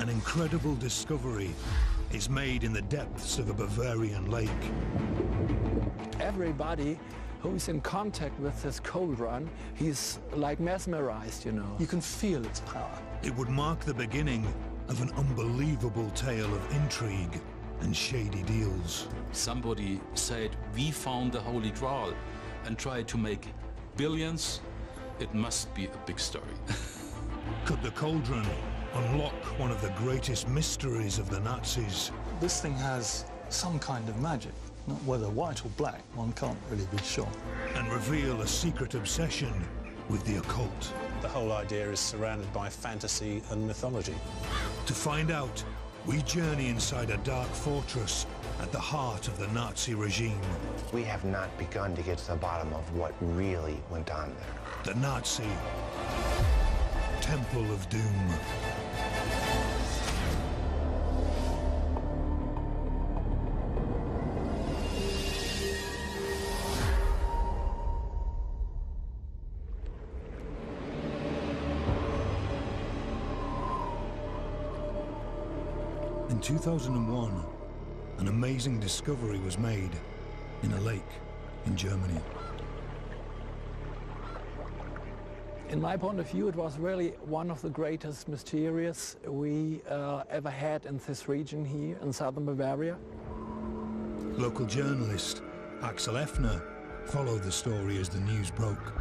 An incredible discovery is made in the depths of a Bavarian lake. Everybody who's in contact with this cauldron, he's like mesmerized, you know. You can feel its power. It would mark the beginning of an unbelievable tale of intrigue and shady deals. Somebody said, we found the Holy Grail and tried to make billions. It must be a big story. Could the cauldron unlock one of the greatest mysteries of the Nazis? This thing has some kind of magic. Not whether white or black, one can't really be sure. And reveal a secret obsession with the occult. The whole idea is surrounded by fantasy and mythology. To find out, we journey inside a dark fortress at the heart of the Nazi regime. We have not begun to get to the bottom of what really went on there. The Nazi Temple of Doom. In 2001, an amazing discovery was made in a lake in Germany. In my point of view, it was really one of the greatest mysteries we ever had in this region here in southern Bavaria. Local journalist Axel Effner followed the story as the news broke.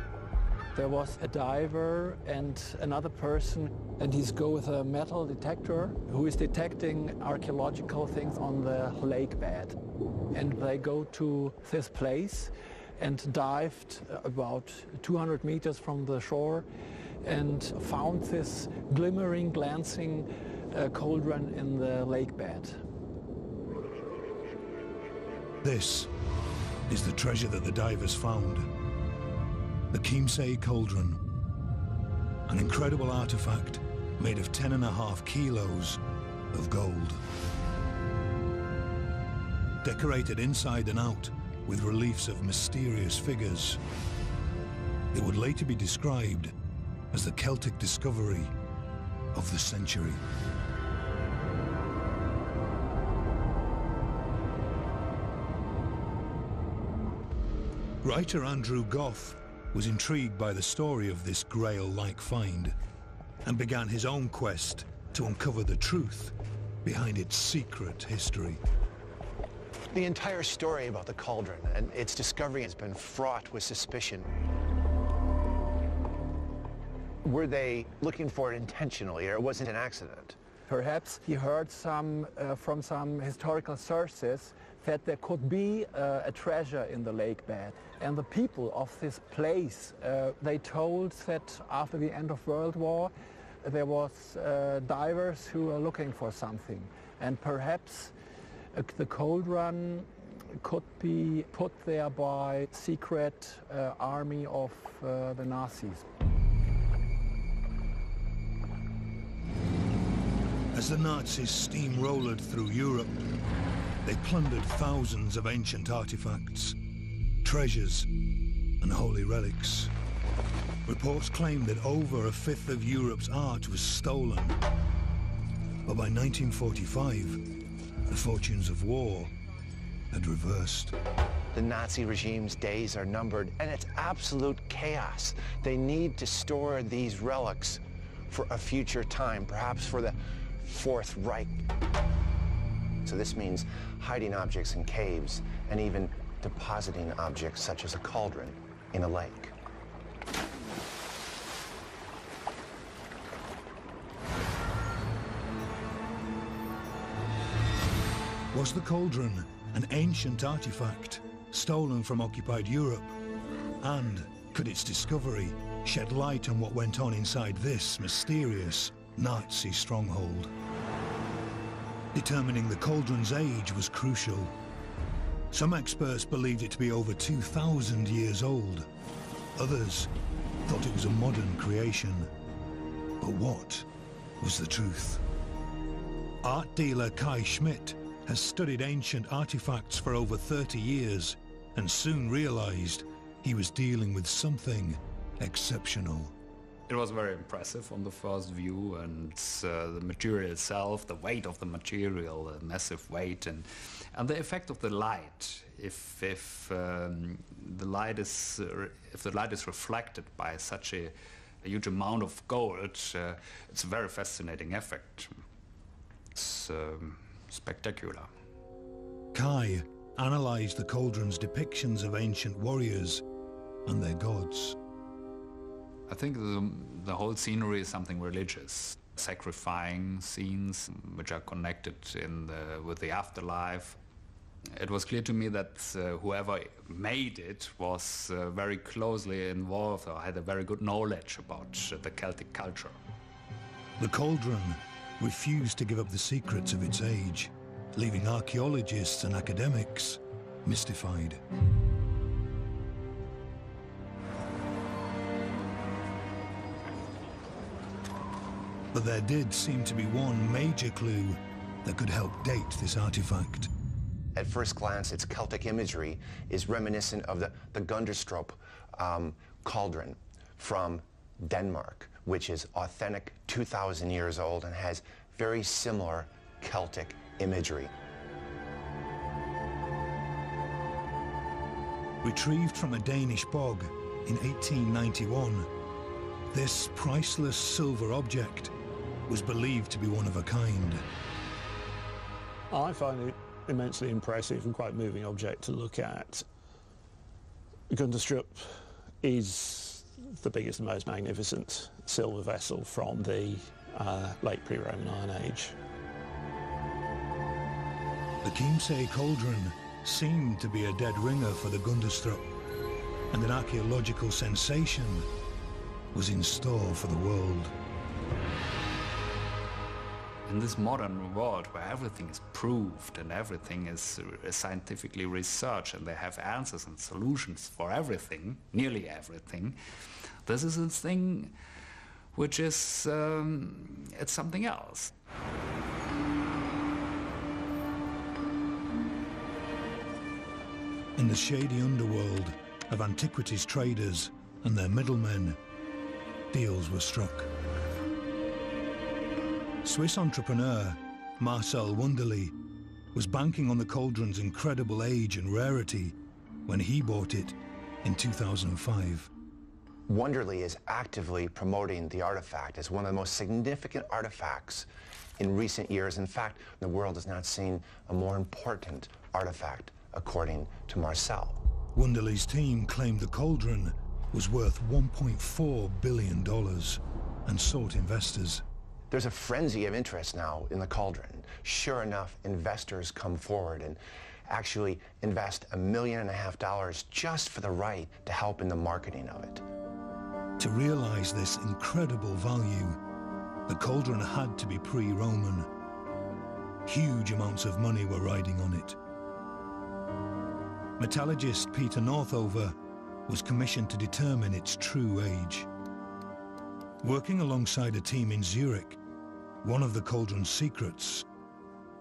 There was a diver and another person, and he's go with a metal detector who is detecting archaeological things on the lake bed. And they go to this place and dived about 200 meters from the shore and found this glimmering, glancing cauldron in the lake bed. This is the treasure that the divers found. The Chiemsee Cauldron, an incredible artifact made of 10.5 kilos of gold. Decorated inside and out with reliefs of mysterious figures, it would later be described as the Celtic discovery of the century. Writer Andrew Goff was intrigued by the story of this Grail-like find and began his own quest to uncover the truth behind its secret history. The entire story about the cauldron and its discovery has been fraught with suspicion. Were they looking for it intentionally, or was it an accident? Perhaps he heard from some historical sources that there could be a treasure in the lake bed. And the people of this place, they told that after the end of World War, there was divers who were looking for something. And perhaps the cauldron could be put there by secret army of the Nazis. As the Nazis steamrolled through Europe, they plundered thousands of ancient artifacts, treasures, and holy relics. Reports claim that over a fifth of Europe's art was stolen. But by 1945, the fortunes of war had reversed. The Nazi regime's days are numbered, and it's absolute chaos. They need to store these relics for a future time, perhaps for the Fourth Reich. So this means hiding objects in caves and even depositing objects such as a cauldron in a lake. Was the cauldron an ancient artifact stolen from occupied Europe? And could its discovery shed light on what went on inside this mysterious Nazi stronghold? Determining the cauldron's age was crucial. Some experts believed it to be over 2,000 years old. Others thought it was a modern creation. But what was the truth? Art dealer Kai Schmidt has studied ancient artifacts for over 30 years and soon realized he was dealing with something exceptional. It was very impressive on the first view, and the material itself, the weight of the material, the massive weight, and the effect of the light. If the light is reflected by such a huge amount of gold, it's a very fascinating effect. It's spectacular. Kai analysed the cauldron's depictions of ancient warriors and their gods. I think the whole scenery is something religious, sacrificing scenes which are connected with the afterlife. It was clear to me that whoever made it was very closely involved or had a very good knowledge about the Celtic culture. The cauldron refused to give up the secrets of its age, leaving archaeologists and academics mystified. But there did seem to be one major clue that could help date this artifact. At first glance, its Celtic imagery is reminiscent of the Gunderstrup cauldron from Denmark, which is authentic, 2,000 years old, and has very similar Celtic imagery. Retrieved from a Danish bog in 1891, this priceless silver object was believed to be one of a kind. I find it immensely impressive and quite moving object to look at. Gunderstrup is the biggest and most magnificent silver vessel from the late pre-Roman Iron Age. The Chiemsee cauldron seemed to be a dead ringer for the Gunderstrup, and an archaeological sensation was in store for the world. In this modern world where everything is proved and everything is scientifically researched and they have answers and solutions for everything, nearly everything, this is a thing which is, it's something else. In the shady underworld of antiquities traders and their middlemen, deals were struck. Swiss entrepreneur Marcel Wunderli was banking on the cauldron's incredible age and rarity when he bought it in 2005. Wunderli is actively promoting the artifact as one of the most significant artifacts in recent years. In fact, the world has not seen a more important artifact, according to Marcel. Wunderli's team claimed the cauldron was worth $1.4 billion and sought investors. There's a frenzy of interest now in the cauldron. Sure enough, investors come forward and actually invest $1.5 million just for the right to help in the marketing of it. To realize this incredible value, the cauldron had to be pre-Roman. Huge amounts of money were riding on it. Metallurgist Peter Northover was commissioned to determine its true age. Working alongside a team in Zurich, one of the cauldron's secrets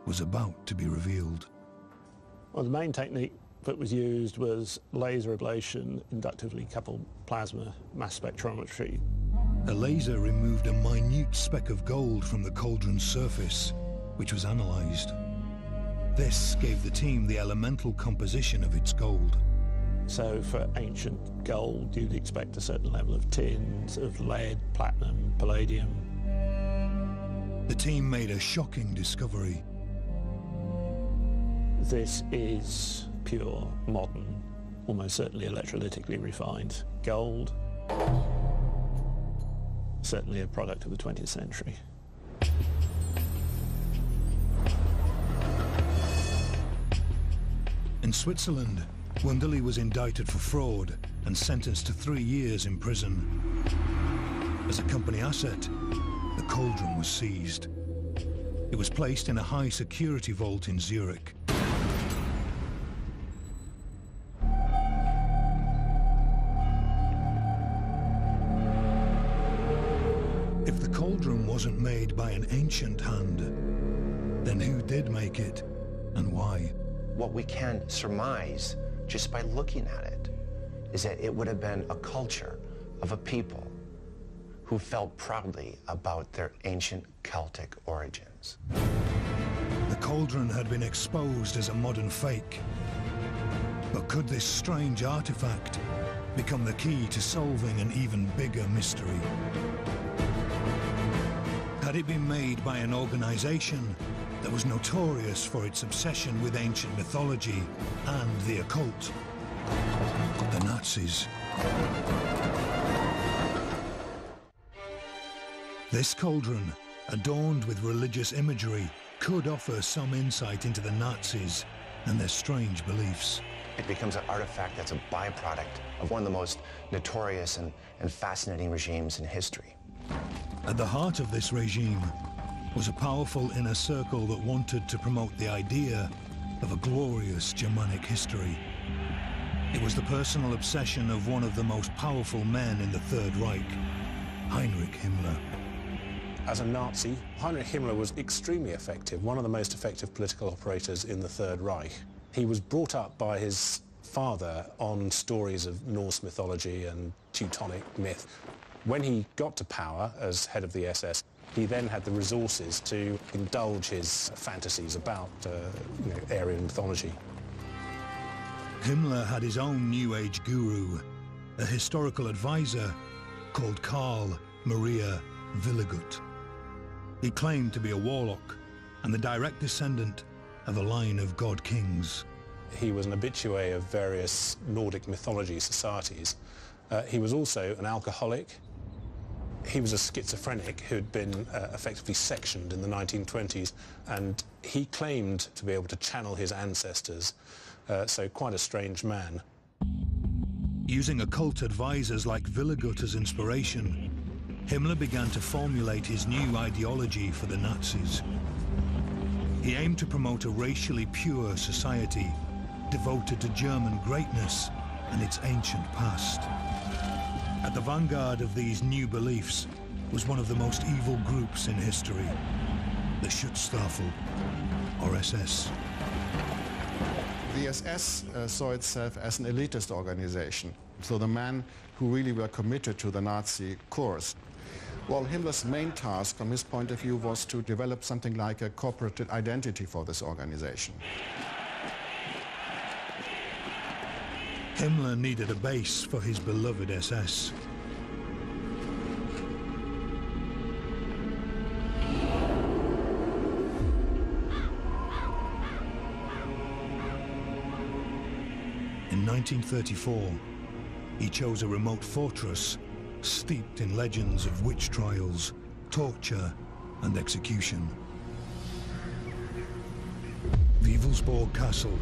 was about to be revealed. Well, the main technique that was used was laser ablation, inductively coupled plasma mass spectrometry. A laser removed a minute speck of gold from the cauldron's surface, which was analysed. This gave the team the elemental composition of its gold. So for ancient gold, you'd expect a certain level of tin, of lead, platinum, palladium. The team made a shocking discovery. This is pure, modern, almost certainly electrolytically refined gold. Certainly a product of the 20th century. In Switzerland, Wunderli was indicted for fraud and sentenced to 3 years in prison. As a company asset, the cauldron was seized. It was placed in a high-security vault in Zurich. If the cauldron wasn't made by an ancient hand, then who did make it and why? What we can surmise just by looking at it is that it would have been a culture of a people who felt proudly about their ancient Celtic origins. The cauldron had been exposed as a modern fake. But could this strange artifact become the key to solving an even bigger mystery? Had it been made by an organization that was notorious for its obsession with ancient mythology and the occult? The Nazis. This cauldron, adorned with religious imagery, could offer some insight into the Nazis and their strange beliefs. It becomes an artifact that's a byproduct of one of the most notorious and fascinating regimes in history. At the heart of this regime was a powerful inner circle that wanted to promote the idea of a glorious Germanic history. It was the personal obsession of one of the most powerful men in the Third Reich, Heinrich Himmler. As a Nazi, Heinrich Himmler was extremely effective, one of the most effective political operators in the Third Reich. He was brought up by his father on stories of Norse mythology and Teutonic myth. When he got to power as head of the SS, he then had the resources to indulge his fantasies about Aryan mythology. Himmler had his own New Age guru, a historical advisor called Karl Maria Willigut. He claimed to be a warlock and the direct descendant of a line of god kings. He was an habitué of various Nordic mythology societies. He was also an alcoholic. He was a schizophrenic who'd been effectively sectioned in the 1920s, and he claimed to be able to channel his ancestors, so quite a strange man. Using occult advisors like Willigut as inspiration, Himmler began to formulate his new ideology for the Nazis. He aimed to promote a racially pure society devoted to German greatness and its ancient past. At the vanguard of these new beliefs was one of the most evil groups in history, the Schutzstaffel, or SS. The SS saw itself as an elitist organization, so the men who really were committed to the Nazi cause. Well, Himmler's main task, from his point of view, was to develop something like a corporate identity for this organization. Himmler needed a base for his beloved SS. In 1934, he chose a remote fortress steeped in legends of witch trials, torture, and execution. Wewelsburg Castle.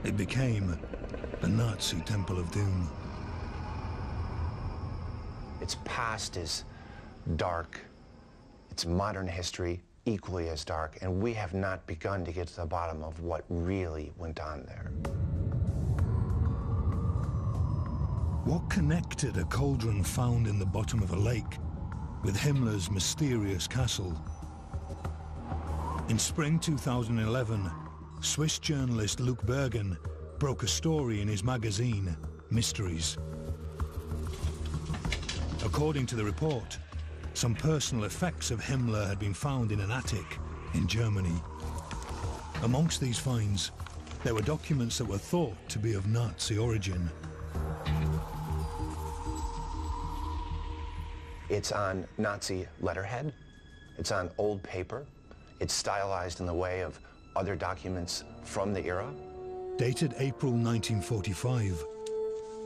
It became a Nazi Temple of Doom. Its past is dark. Its modern history equally as dark, and we have not begun to get to the bottom of what really went on there. What connected a cauldron found in the bottom of a lake with Himmler's mysterious castle? In spring 2011, Swiss journalist Luc Bergen broke a story in his magazine, Mysteries. According to the report, some personal effects of Himmler had been found in an attic in Germany. Amongst these finds, there were documents that were thought to be of Nazi origin. It's on Nazi letterhead, it's on old paper, it's stylized in the way of other documents from the era. Dated April 1945,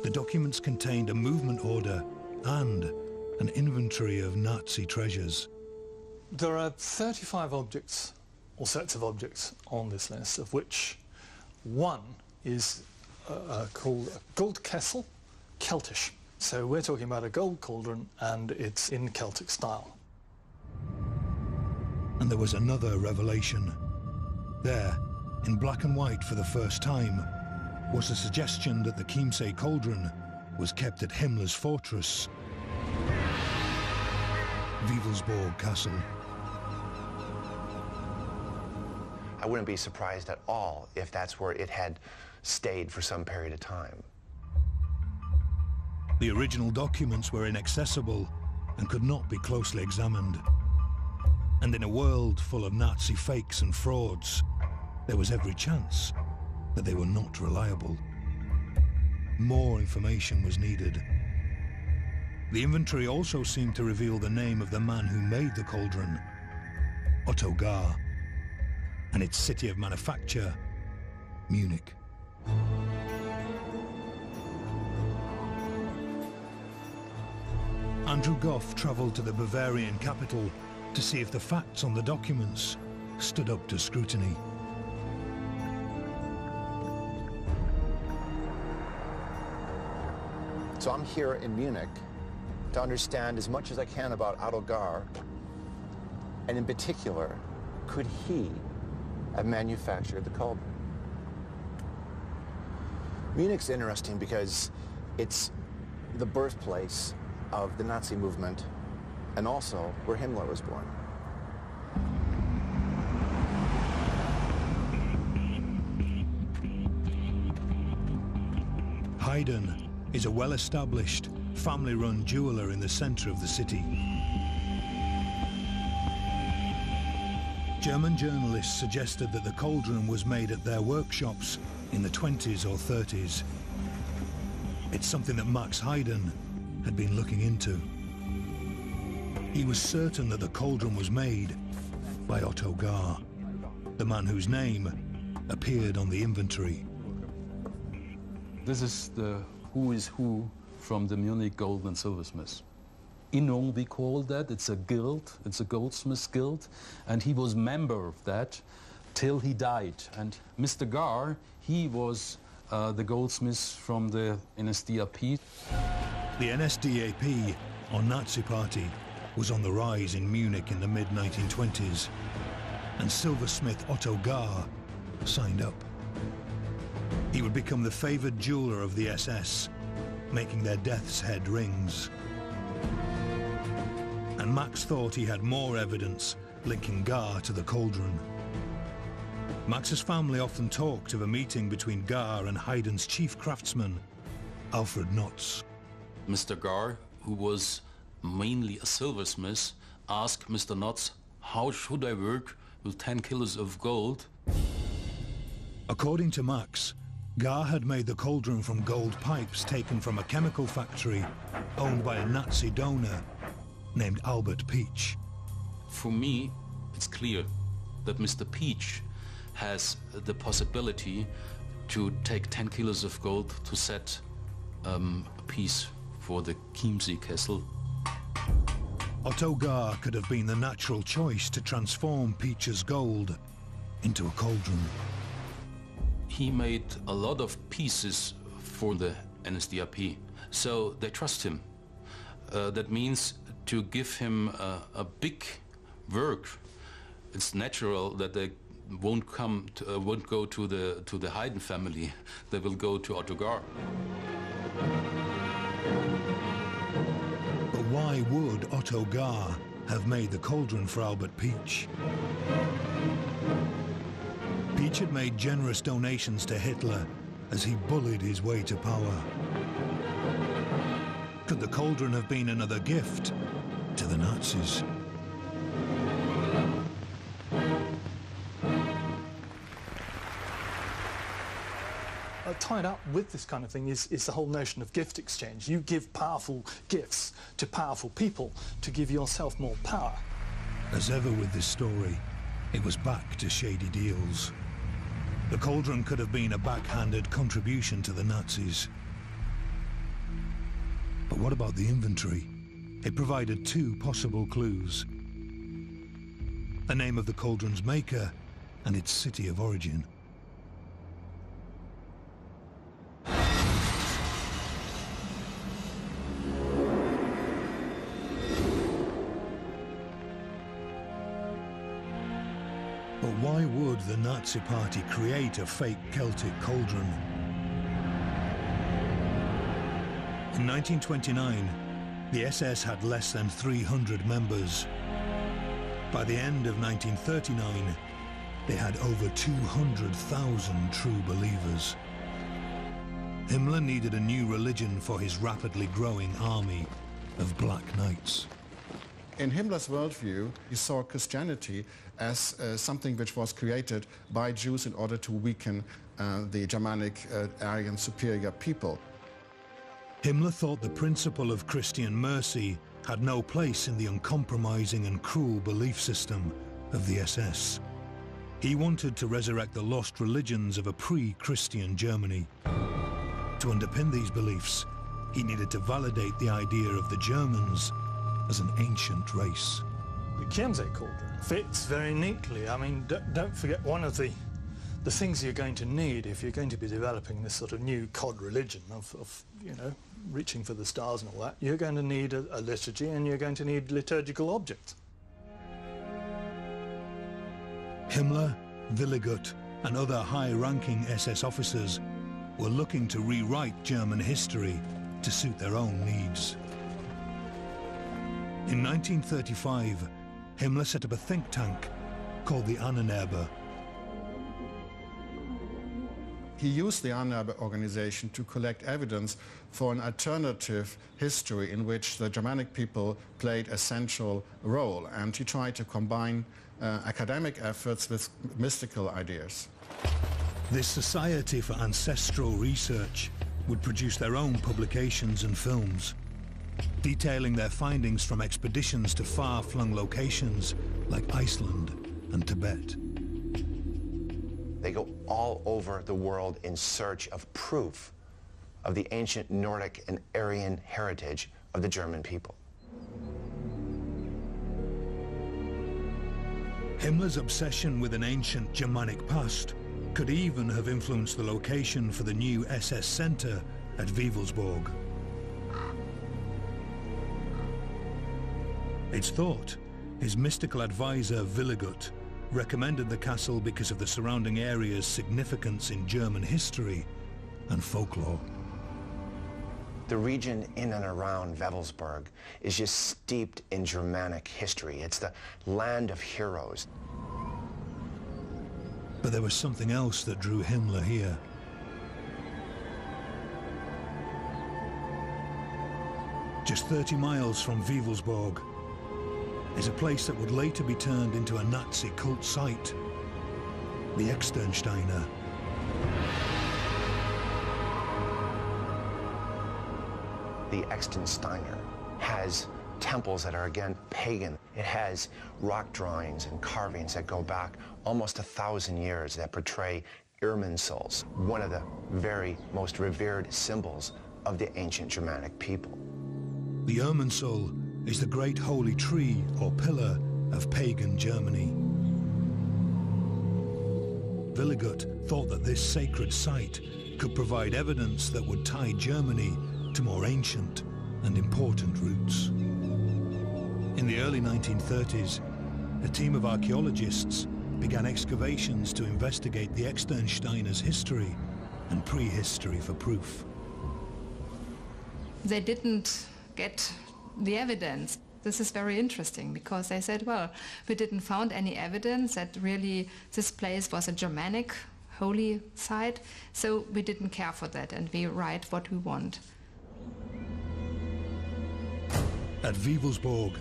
the documents contained a movement order and an inventory of Nazi treasures. There are 35 objects, or sets of objects, on this list, of which one is called a gold kessel, Celtish. So we're talking about a gold cauldron, and it's in Celtic style. And there was another revelation. There, in black and white for the first time, was a suggestion that the Chiemsee cauldron was kept at Himmler's fortress, Wewelsburg Castle. I wouldn't be surprised at all if that's where it had stayed for some period of time. The original documents were inaccessible, and could not be closely examined. And in a world full of Nazi fakes and frauds, there was every chance that they were not reliable. More information was needed. The inventory also seemed to reveal the name of the man who made the cauldron, Otto Gähr, and its city of manufacture, Munich. Andrew Gough travelled to the Bavarian capital to see if the facts on the documents stood up to scrutiny. So I'm here in Munich to understand as much as I can about Otto Gähr, and in particular, could he have manufactured the cauldron? Munich's interesting because it's the birthplace of the Nazi movement and also where Himmler was born. Haydn is a well-established, family-run jeweler in the center of the city. German journalists suggested that the cauldron was made at their workshops in the 20s or 30s. It's something that Max Haydn had been looking into. He was certain that the cauldron was made by Otto Gähr, the man whose name appeared on the inventory. This is the who is who from the Munich Gold and Silversmiths. Innung, we call that. It's a guild, it's a goldsmiths guild, and he was member of that till he died. And Mr. Gähr, he was the goldsmith from the NSDAP. The NSDAP, or Nazi Party, was on the rise in Munich in the mid-1920s, and silversmith Otto Gähr signed up. He would become the favoured jeweler of the SS, making their death's head rings. And Max thought he had more evidence linking Gähr to the cauldron. Max's family often talked of a meeting between Gähr and Haydn's chief craftsman, Alfred Notz. Mr. Gähr, who was mainly a silversmith, asked Mr. Notz, how should I work with 10 kilos of gold? According to Max, Gähr had made the cauldron from gold pipes taken from a chemical factory owned by a Nazi donor named Albert Peach. For me, it's clear that Mr. Peach has the possibility to take 10 kilos of gold to set a piece for the Chiemsee Kessel. Otto Gähr could have been the natural choice to transform Peach's gold into a cauldron. He made a lot of pieces for the NSDAP, so they trust him. That means to give him a big work, it's natural that they won't go to the Haydn family. They will go to Otto Gähr. But why would Otto Gähr have made the cauldron for Albert Peach? Peach had made generous donations to Hitler as he bullied his way to power. Could the cauldron have been another gift to the Nazis? Tied up with this kind of thing is the whole notion of gift exchange. You give powerful gifts to powerful people to give yourself more power. As ever with this story, it was back to shady deals. The cauldron could have been a backhanded contribution to the Nazis. But what about the inventory? It provided two possible clues: the name of the cauldron's maker and its city of origin. But why would the Nazi Party create a fake Celtic cauldron? In 1929, the SS had less than 300 members. By the end of 1939, they had over 200,000 true believers. Himmler needed a new religion for his rapidly growing army of Black Knights. In Himmler's worldview, he saw Christianity as something which was created by Jews in order to weaken the Germanic Aryan superior people. Himmler thought the principle of Christian mercy had no place in the uncompromising and cruel belief system of the SS. He wanted to resurrect the lost religions of a pre-Christian Germany. To underpin these beliefs, he needed to validate the idea of the Germans as an ancient race. The Chiemsee cauldron fits very neatly. I mean, don't forget, one of the things you're going to need if you're going to be developing this sort of new cod religion of you know, reaching for the stars and all that, you're going to need a liturgy, and you're going to need liturgical objects. Himmler, Willigut, and other high-ranking SS officers were looking to rewrite German history to suit their own needs. In 1935, Himmler set up a think tank called the Ahnenerbe. He used the Ahnenerbe organization to collect evidence for an alternative history in which the Germanic people played a central role, and he tried to combine academic efforts with mystical ideas. This Society for Ancestral Research would produce their own publications and films, detailing their findings from expeditions to far-flung locations like Iceland and Tibet. They go all over the world in search of proof of the ancient Nordic and Aryan heritage of the German people. Himmler's obsession with an ancient Germanic past could even have influenced the location for the new SS center at Wewelsburg. It's thought his mystical advisor Willigut recommended the castle because of the surrounding area's significance in German history and folklore. The region in and around Wewelsburg is just steeped in Germanic history. It's the land of heroes. But there was something else that drew Himmler here. Just 30 miles from Wewelsburg is a place that would later be turned into a Nazi cult site, the Externsteiner. The Externsteiner has temples that are, again, pagan. It has rock drawings and carvings that go back almost 1,000 years that portray Irminsuls, one of the very most revered symbols of the ancient Germanic people. The Irminsul is the great holy tree or pillar of pagan Germany. Willigut thought that this sacred site could provide evidence that would tie Germany to more ancient and important roots. In the early 1930s, a team of archaeologists began excavations to investigate the Externsteiner's history and prehistory for proof. They didn't get the evidence. This is very interesting because they said, well, we didn't find any evidence that really this place was a Germanic holy site, so we didn't care for that, and we write what we want. At Wewelsburg,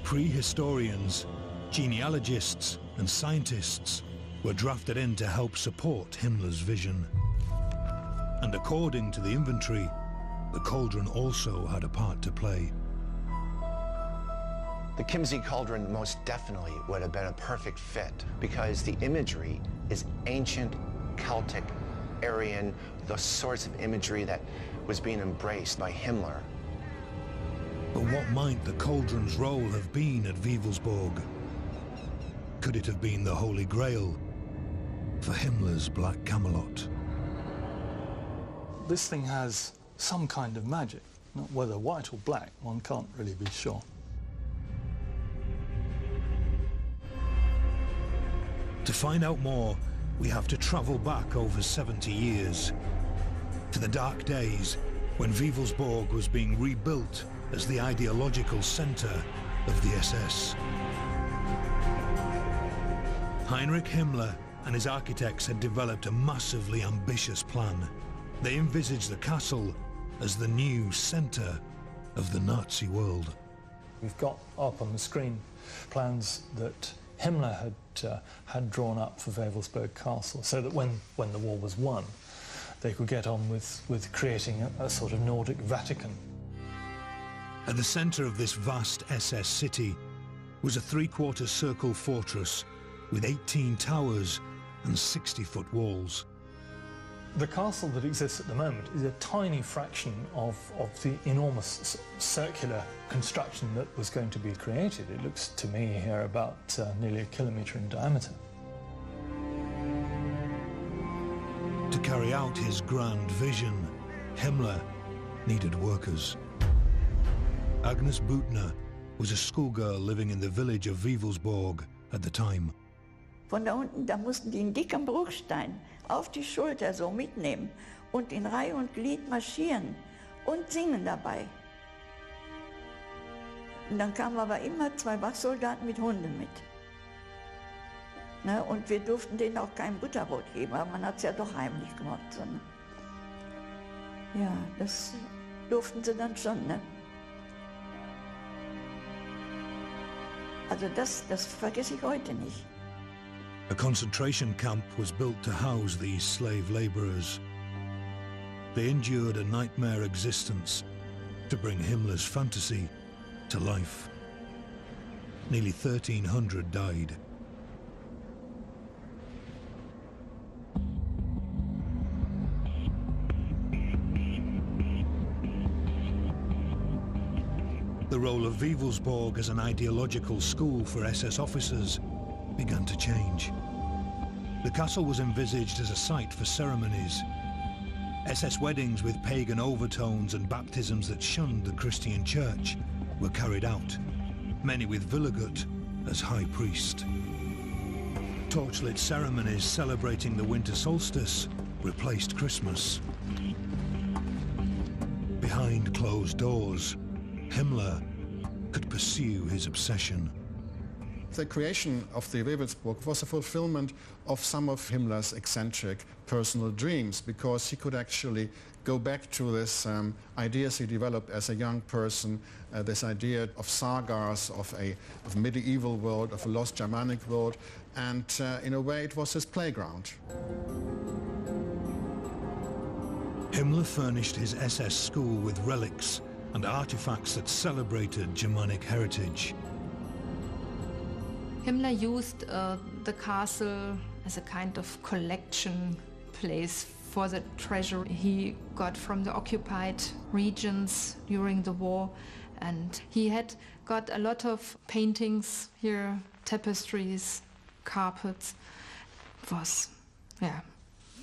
prehistorians, genealogists and scientists were drafted in to help support Himmler's vision. And according to the inventory, the cauldron also had a part to play. The Chiemsee cauldron most definitely would have been a perfect fit because the imagery is ancient, Celtic, Aryan, the sorts of imagery that was being embraced by Himmler. But what might the cauldron's role have been at Wewelsburg? Could it have been the Holy Grail for Himmler's Black Camelot? This thing has some kind of magic. Not whether white or black, one can't really be sure. To find out more, we have to travel back over 70 years, to the dark days when Wewelsburg was being rebuilt as the ideological center of the SS. Heinrich Himmler and his architects had developed a massively ambitious plan. They envisaged the castle as the new center of the Nazi world. We've got up on the screen plans that Himmler had drawn up for Wewelsburg Castle, so that when the war was won, they could get on with creating a sort of Nordic Vatican. At the centre of this vast SS city was a three-quarter circle fortress with 18 towers and 60-foot walls. The castle that exists at the moment is a tiny fraction of the enormous circular construction that was going to be created. It looks to me here about nearly a kilometre in diameter. To carry out his grand vision, Himmler needed workers. Agnes Büttner was a schoolgirl living in the village of Wewelsburg at the time. Von da unten, da mussten die einen dicken Bruchstein auf die Schulter so mitnehmen und in Reihe und Glied marschieren und singen dabei. Und dann kamen aber immer 2 Wachsoldaten mit Hunden mit. Ne? Und wir durften denen auch kein Butterbrot geben, aber man hat es ja doch heimlich gemacht. So, ne? Ja, das durften sie dann schon. Ne? Also das vergesse ich heute nicht. A concentration camp was built to house these slave labourers. They endured a nightmare existence to bring Himmler's fantasy to life. Nearly 1,300 died. The role of Wewelsburg as an ideological school for SS officers began to change. The castle was envisaged as a site for ceremonies. SS weddings with pagan overtones and baptisms that shunned the Christian church were carried out, many with Willigut as high priest. Torchlit ceremonies celebrating the winter solstice replaced Christmas. Behind closed doors, Himmler could pursue his obsession. The creation of the Wewelsburg was a fulfillment of some of Himmler's eccentric personal dreams, because he could actually go back to this ideas he developed as a young person, this idea of sagas, of medieval world, of a lost Germanic world, and in a way it was his playground. Himmler furnished his SS school with relics and artifacts that celebrated Germanic heritage. Himmler used the castle as a kind of collection place for the treasure he got from the occupied regions during the war. And he had got a lot of paintings here, tapestries, carpets. It was, yeah,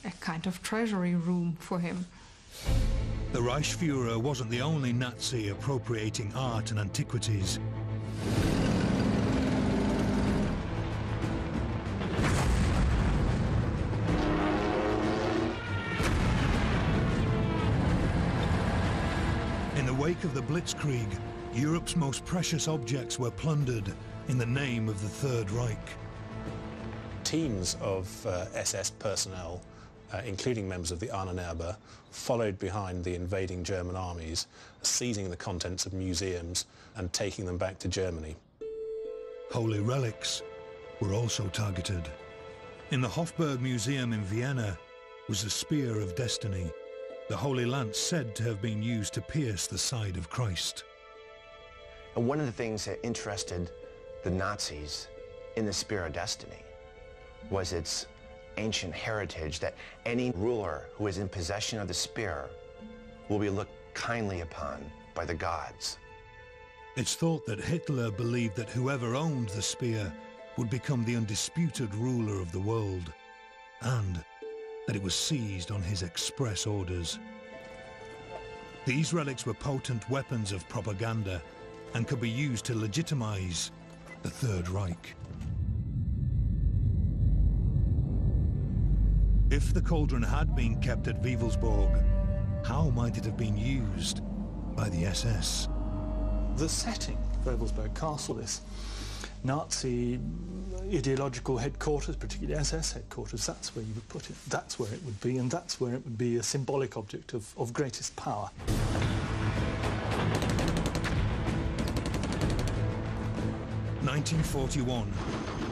a kind of treasury room for him. The Reichsfuhrer wasn't the only Nazi appropriating art and antiquities. In the wake of the Blitzkrieg, Europe's most precious objects were plundered in the name of the Third Reich. Teams of SS personnel, including members of the Ahnenerbe, followed behind the invading German armies, seizing the contents of museums and taking them back to Germany. Holy relics were also targeted. In the Hofburg Museum in Vienna was the Spear of Destiny, the Holy Lance said to have been used to pierce the side of Christ. And one of the things that interested the Nazis in the Spear of Destiny was its ancient heritage, that any ruler who is in possession of the spear will be looked kindly upon by the gods. It's thought that Hitler believed that whoever owned the spear would become the undisputed ruler of the world, and that it was seized on his express orders. These relics were potent weapons of propaganda and could be used to legitimize the Third Reich. If the cauldron had been kept at Wewelsburg, how might it have been used by the SS? The setting of Wewelsburg Castle is Nazi ideological headquarters, particularly SS headquarters. That's where you would put it. That's where it would be, and that's where it would be a symbolic object of greatest power. 1941,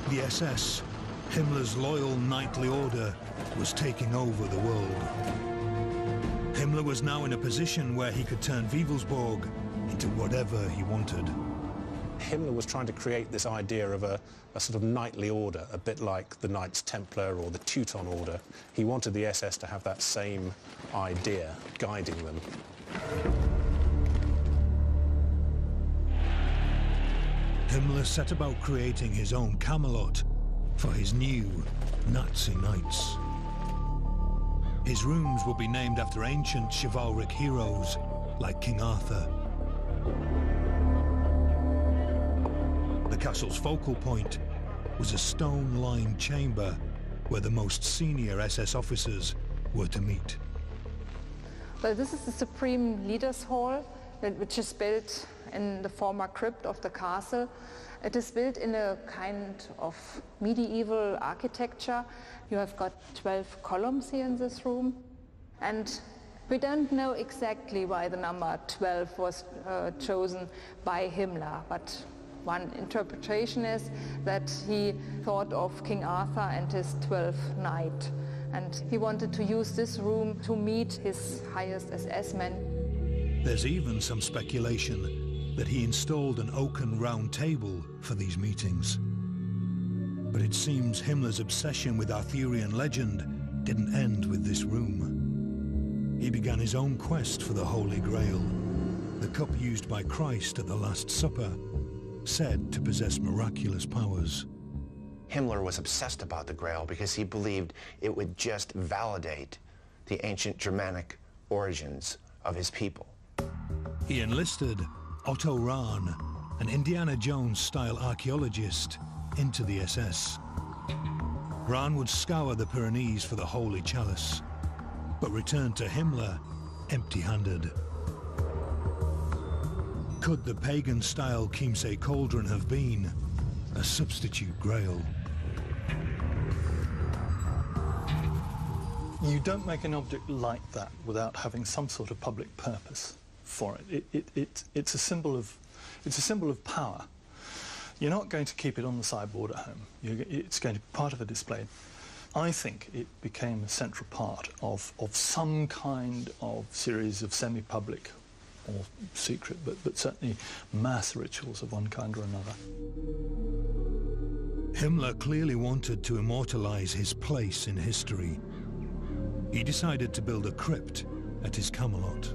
the SS, Himmler's loyal knightly order, was taking over the world. Himmler was now in a position where he could turn Wewelsburg into whatever he wanted. Himmler was trying to create this idea of a sort of knightly order, a bit like the Knights Templar or the Teuton Order. He wanted the SS to have that same idea guiding them. Himmler set about creating his own Camelot for his new Nazi knights. His rooms would be named after ancient chivalric heroes like King Arthur. The castle's focal point was a stone-lined chamber where the most senior SS officers were to meet. Well, this is the Supreme Leaders Hall, which is built in the former crypt of the castle. It is built in a kind of medieval architecture. You have got 12 columns here in this room. And we don't know exactly why the number 12 was chosen by Himmler, but one interpretation is that he thought of King Arthur and his 12th knight. And he wanted to use this room to meet his highest SS men. There's even some speculation that he installed an oaken round table for these meetings. But it seems Himmler's obsession with Arthurian legend didn't end with this room. He began his own quest for the Holy Grail, the cup used by Christ at the Last Supper, said to possess miraculous powers. Himmler was obsessed about the Grail because he believed it would just validate the ancient Germanic origins of his people. He enlisted Otto Rahn, an Indiana Jones-style archaeologist, into the SS. Rahn would scour the Pyrenees for the Holy Chalice, but returned to Himmler empty-handed. Could the pagan-style Chiemsee cauldron have been a substitute Grail? You don't make an object like that without having some sort of public purpose for it. It's a symbol of power. You're not going to keep it on the sideboard at home. It's going to be part of a display. I think it became a central part of some kind of series of semi-public or secret, but certainly mass rituals of one kind or another. Himmler clearly wanted to immortalize his place in history. He decided to build a crypt at his Camelot.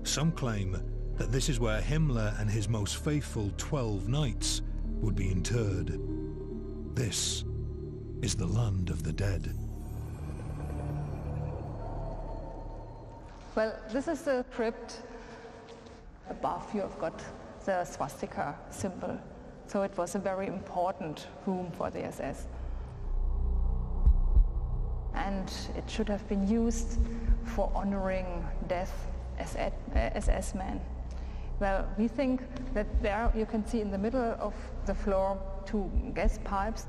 Some claim that this is where Himmler and his most faithful 12 knights would be interred. This is the land of the dead. Well, this is the crypt. Above you have got the swastika symbol. So it was a very important room for the SS. And it should have been used for honoring death as SS men. Well, we think that there you can see in the middle of the floor 2 gas pipes.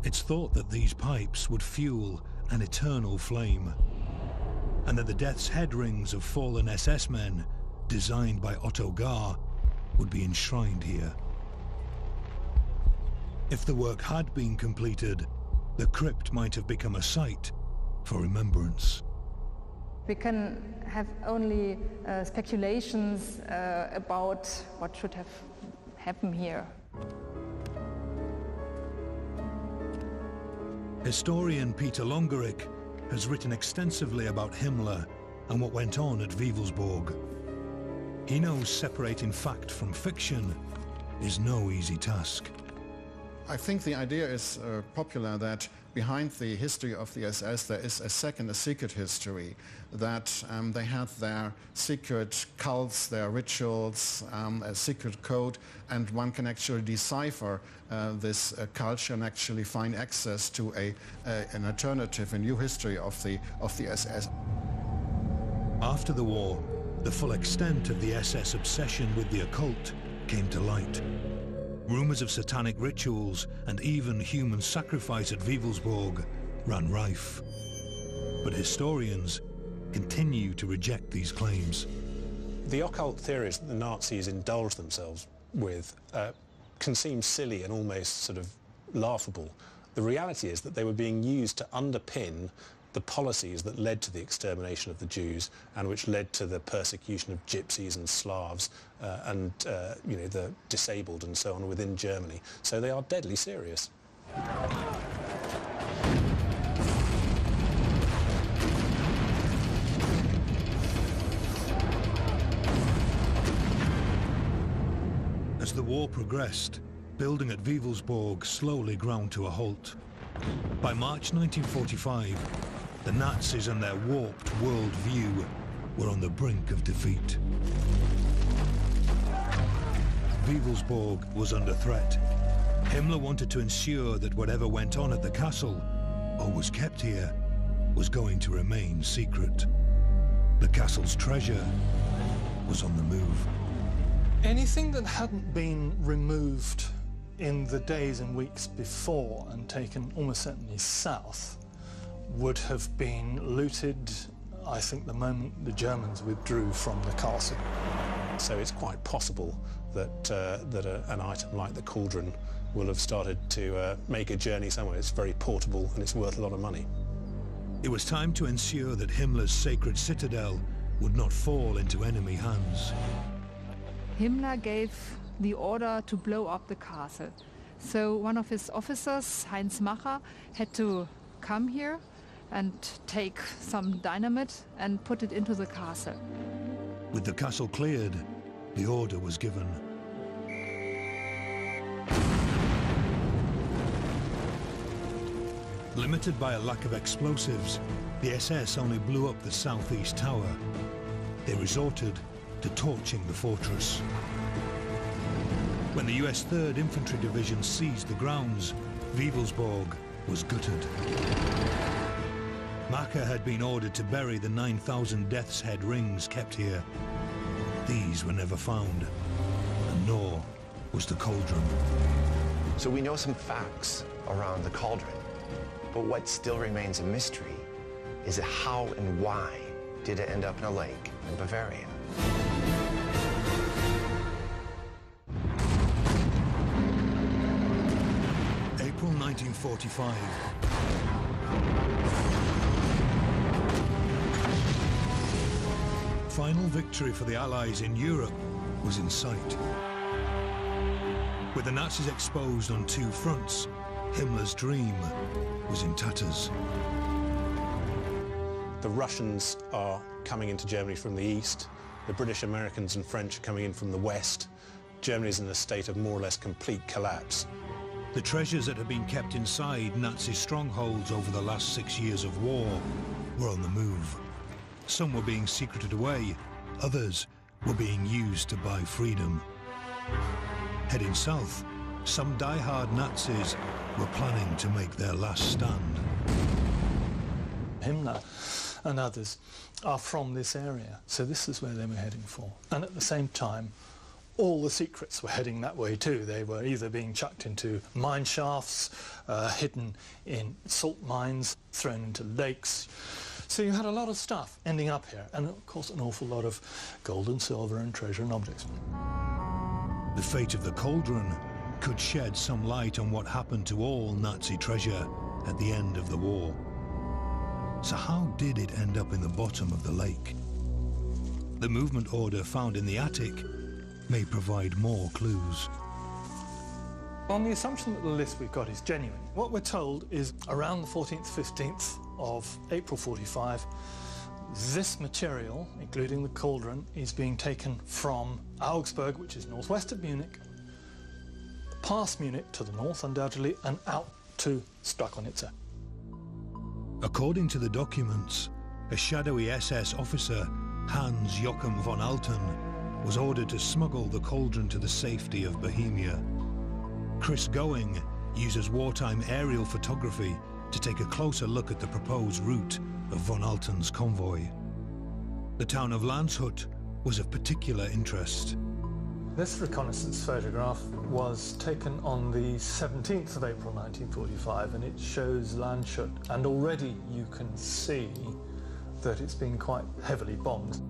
It's thought that these pipes would fuel an eternal flame, and that the death's head rings of fallen SS men, designed by Otto Gar, would be enshrined here. If the work had been completed, the crypt might have become a site for remembrance. We can have only speculations about what should have happened here. Historian Peter Longerich has written extensively about Himmler and what went on at Wewelsburg. He knows separating fact from fiction is no easy task. I think the idea is popular that behind the history of the SS there is a secret history, that they had their secret cults, their rituals, a secret code, and one can actually decipher this culture and actually find access to an alternative, a new history of the SS. After the war, the full extent of the SS obsession with the occult came to light. Rumors of satanic rituals and even human sacrifice at Wewelsburg ran rife. But historians continue to reject these claims. The occult theories that the Nazis indulged themselves with can seem silly and almost sort of laughable. The reality is that they were being used to underpin the policies that led to the extermination of the Jews and which led to the persecution of gypsies and Slavs and you know, the disabled and so on within Germany. So they are deadly serious. As the war progressed, building at Wewelsburg slowly ground to a halt. By March 1945, the Nazis and their warped world view were on the brink of defeat. Wewelsburg was under threat. Himmler wanted to ensure that whatever went on at the castle, or was kept here, was going to remain secret. The castle's treasure was on the move. Anything that hadn't been removed in the days and weeks before and taken almost certainly south would have been looted, I think, the moment the Germans withdrew from the castle. So it's quite possible that, an item like the cauldron will have started to make a journey somewhere. It's very portable and it's worth a lot of money. It was time to ensure that Himmler's sacred citadel would not fall into enemy hands. Himmler gave the order to blow up the castle. So one of his officers, Heinz Macher, had to come here and take some dynamite and put it into the castle. With the castle cleared, the order was given. Limited by a lack of explosives, the SS only blew up the southeast tower. They resorted to torching the fortress. When the US 3rd Infantry Division seized the grounds, Wewelsburg was gutted. Macher had been ordered to bury the 9,000 death's head rings kept here. These were never found, and nor was the cauldron. So we know some facts around the cauldron, but what still remains a mystery is how and why did it end up in a lake in Bavaria? April 1945. Final victory for the Allies in Europe was in sight. With the Nazis exposed on two fronts, Himmler's dream was in tatters. The Russians are coming into Germany from the east. The British, Americans and French are coming in from the west. Germany is in a state of more or less complete collapse. The treasures that had been kept inside Nazi strongholds over the last 6 years of war were on the move. Some were being secreted away, others were being used to buy freedom. Heading south, some die-hard Nazis were planning to make their last stand. Himmler and others are from this area, so this is where they were heading for. And at the same time, all the secrets were heading that way too. They were either being chucked into mine shafts, hidden in salt mines, thrown into lakes. So you had a lot of stuff ending up here, and of course an awful lot of gold and silver and treasure and objects. The fate of the cauldron could shed some light on what happened to all Nazi treasure at the end of the war. So how did it end up in the bottom of the lake? The movement order found in the attic may provide more clues. On the assumption that the list we've got is genuine, what we're told is around the 14th, 15th of April 45, this material, including the cauldron, is being taken from Augsburg, which is northwest of Munich, past Munich to the north undoubtedly, and out to Strakonitzer. According to the documents, a shadowy SS officer, Hans Joachim von Alten, was ordered to smuggle the cauldron to the safety of Bohemia. Chris Going uses wartime aerial photography to take a closer look at the proposed route of von Alten's convoy. The town of Landshut was of particular interest. This reconnaissance photograph was taken on the 17th of April 1945, and it shows Landshut, and already you can see that it's been quite heavily bombed.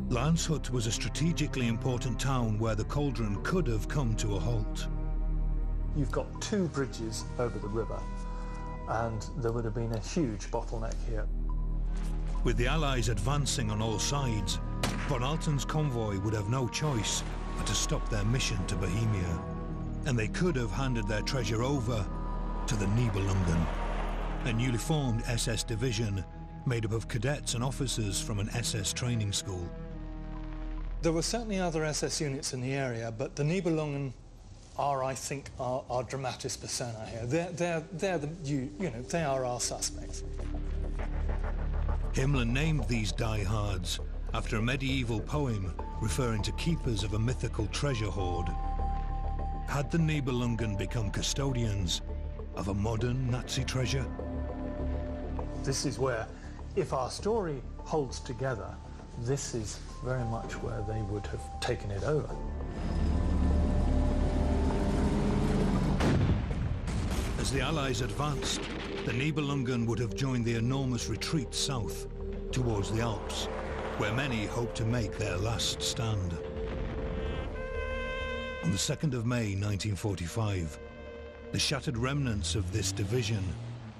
Landshut was a strategically important town where the cauldron could have come to a halt. You've got 2 bridges over the river, and there would have been a huge bottleneck here. With the Allies advancing on all sides, von Alten's convoy would have no choice but to stop their mission to Bohemia, and they could have handed their treasure over to the Nibelungen, a newly formed SS division made up of cadets and officers from an SS training school. There were certainly other SS units in the area, but the Nibelungen are, I think, our dramatis persona here. They are our suspects. Himmler named these diehards after a medieval poem referring to keepers of a mythical treasure hoard. Had the Nibelungen become custodians of a modern Nazi treasure? This is where, if our story holds together, this is very much where they would have taken it over. As the Allies advanced, the Nibelungen would have joined the enormous retreat south towards the Alps, where many hoped to make their last stand. On the 2nd of May 1945, the shattered remnants of this division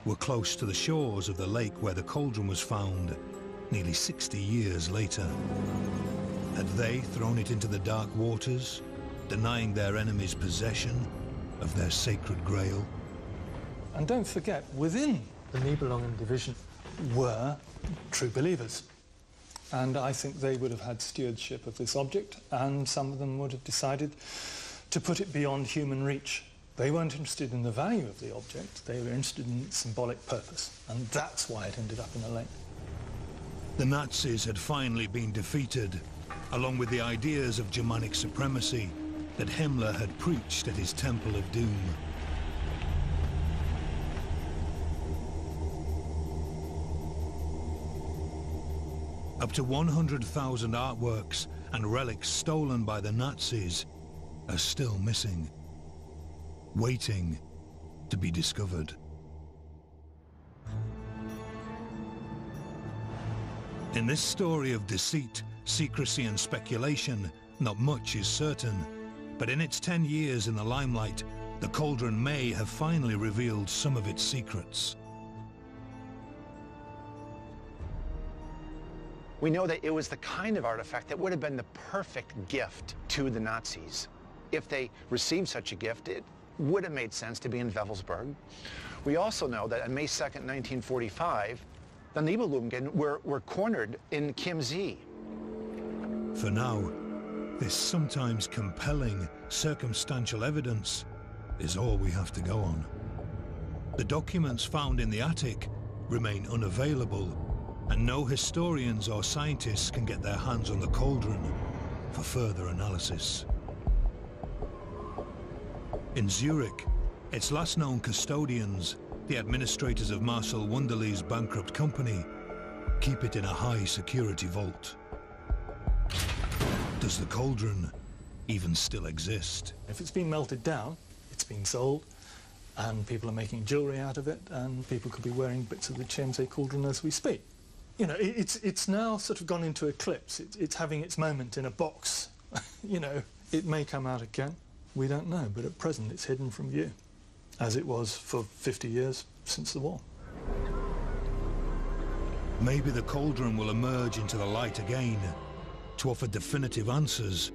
were close to the shores of the lake where the cauldron was found nearly 60 years later. Had they thrown it into the dark waters, denying their enemies possession of their sacred grail? And don't forget, within the Nibelungen division were true believers. And I think they would have had stewardship of this object, and some of them would have decided to put it beyond human reach. They weren't interested in the value of the object, they were interested in its symbolic purpose, and that's why it ended up in the lake. The Nazis had finally been defeated, along with the ideas of Germanic supremacy that Himmler had preached at his Temple of Doom. Up to 100,000 artworks and relics stolen by the Nazis are still missing, waiting to be discovered. In this story of deceit, secrecy and speculation, not much is certain, but in its 10 years in the limelight, the cauldron may have finally revealed some of its secrets. We know that it was the kind of artifact that would have been the perfect gift to the Nazis. If they received such a gift, it would have made sense to be in Wewelsburg. We also know that on May 2nd, 1945, the Nibelungen were cornered in Chiemsee. For now, this sometimes compelling circumstantial evidence is all we have to go on. The documents found in the attic remain unavailable, and no historians or scientists can get their hands on the cauldron for further analysis. In Zurich, its last known custodians, the administrators of Marcel Wunderli's bankrupt company, keep it in a high security vault. Does the cauldron even still exist? If it's been melted down, it's been sold, and people are making jewellery out of it, and people could be wearing bits of the Chiemsee cauldron as we speak. You know, it's now sort of gone into eclipse. It's having its moment in a box. You know, it may come out again. We don't know, but at present it's hidden from view, as it was for 50 years since the war. Maybe the cauldron will emerge into the light again to offer definitive answers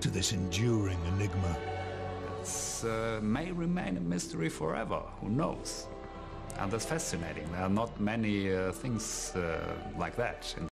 to this enduring enigma. It may remain a mystery forever, who knows? And that's fascinating. There are not many things like that in